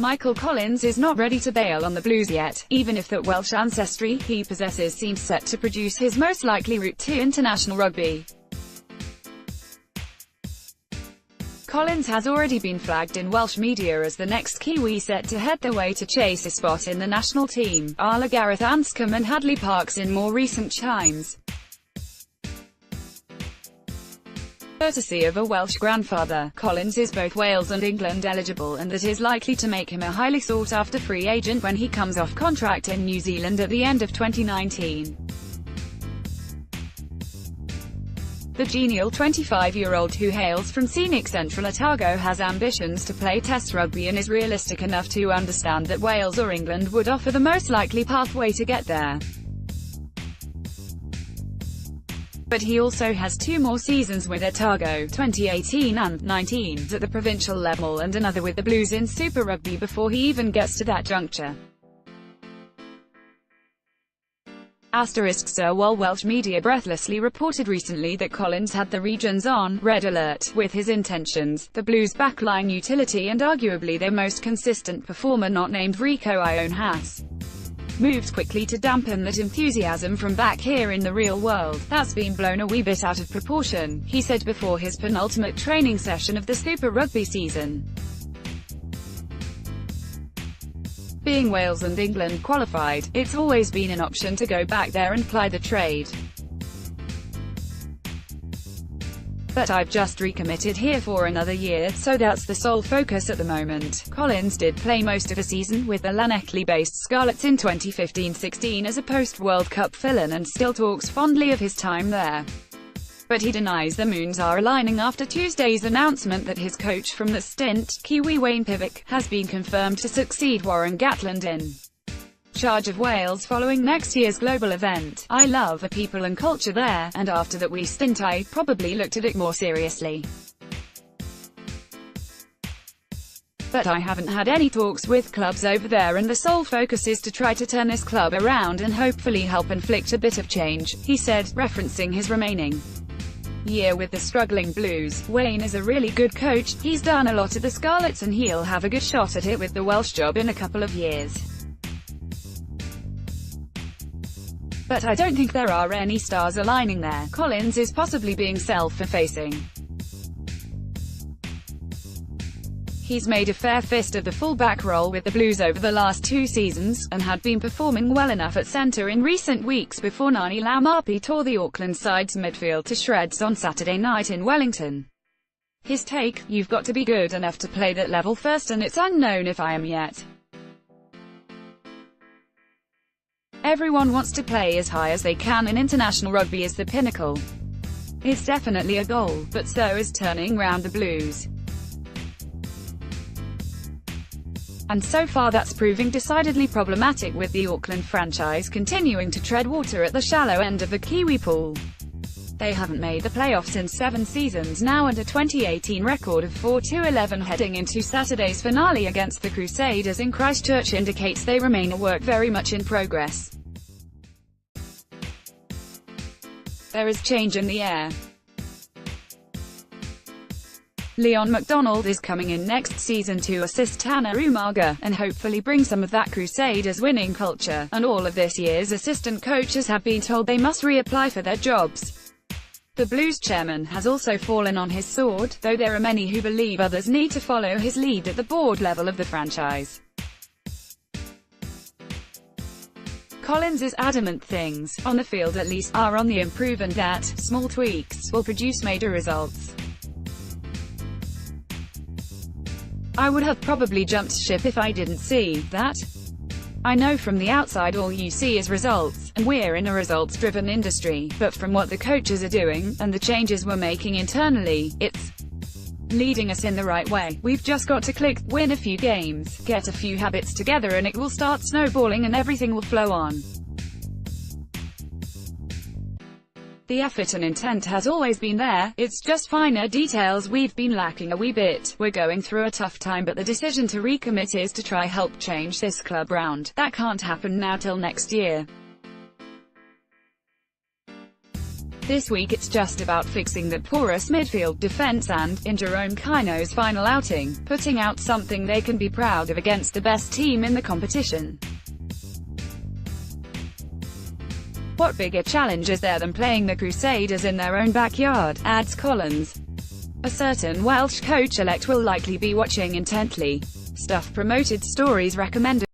Michael Collins is not ready to bail on the Blues yet, even if that Welsh ancestry he possesses seems set to produce his most likely route to international rugby. Collins has already been flagged in Welsh media as the next Kiwi set to head the way to chase a spot in the national team, a la Gareth Anscombe and Hadley Parkes in more recent chimes. Courtesy of a Welsh grandfather, Collins is both Wales and England eligible, and that is likely to make him a highly sought-after free agent when he comes off contract in New Zealand at the end of 2019. The genial 25-year-old who hails from scenic central Otago has ambitions to play Test rugby and is realistic enough to understand that Wales or England would offer the most likely pathway to get there. But he also has 2 more seasons with Otago, 2018 and 19, at the provincial level, and another with the Blues in Super Rugby before he even gets to that juncture. While Welsh media breathlessly reported recently that Collins had the regions on red alert with his intentions, the Blues' backline utility and arguably their most consistent performer not named Rico Ioane moved quickly to dampen that enthusiasm from back here in the real world. That's been blown a wee bit out of proportion, he said before his penultimate training session of the Super Rugby season. Being Wales and England qualified, it's always been an option to go back there and ply the trade. But I've just recommitted here for another year, so that's the sole focus at the moment. Collins did play most of the season with the Llanelli-based Scarlets in 2015-16 as a post-World Cup fill-in and still talks fondly of his time there. But he denies the moons are aligning after Tuesday's announcement that his coach from the stint, Kiwi Wayne Pivac, has been confirmed to succeed Warren Gatland in charge of Wales following next year's global event. I love the people and culture there, and after that wee stint I probably looked at it more seriously. But I haven't had any talks with clubs over there, and the sole focus is to try to turn this club around and hopefully help inflict a bit of change, he said, referencing his remaining year with the struggling Blues. Wayne is a really good coach, he's done a lot at the Scarlets and he'll have a good shot at it with the Welsh job in a couple of years. But I don't think there are any stars aligning there. Collins is possibly being self-effacing. He's made a fair fist of the full-back role with the Blues over the last 2 seasons, and had been performing well enough at centre in recent weeks before Ngani Laumape tore the Auckland side's midfield to shreds on Saturday night in Wellington. His take: "You've got to be good enough to play that level first, and it's unknown if I am yet. Everyone wants to play as high as they can, and international rugby is the pinnacle. It's definitely a goal, but so is turning round the Blues. And so far that's proving decidedly problematic, with the Auckland franchise continuing to tread water at the shallow end of the Kiwi pool. They haven't made the playoffs in 7 seasons now, and a 2018 record of 4-11 heading into Saturday's finale against the Crusaders in Christchurch indicates they remain a work very much in progress. There is change in the air. Leon McDonald is coming in next season to assist Tanner Umaga, and hopefully bring some of that Crusaders winning culture, and all of this year's assistant coaches have been told they must reapply for their jobs. The Blues chairman has also fallen on his sword, though there are many who believe others need to follow his lead at the board level of the franchise. Collins is adamant things, on the field at least, are on the improve, and that small tweaks will produce major results. I would have probably jumped ship if I didn't see that. I know from the outside all you see is results, and we're in a results-driven industry, but from what the coaches are doing, and the changes we're making internally, it's leading us in the right way. We've just got to click, win a few games, get a few habits together, and it will start snowballing and everything will flow on. The effort and intent has always been there, it's just finer details we've been lacking a wee bit. We're going through a tough time, but the decision to recommit is to try help change this club round. That can't happen now till next year. This week it's just about fixing that porous midfield defense and, in Jerome Kino's final outing, putting out something they can be proud of against the best team in the competition. What bigger challenge is there than playing the Crusaders in their own backyard, adds Collins. A certain Welsh coach-elect will likely be watching intently. Stuff promoted stories recommended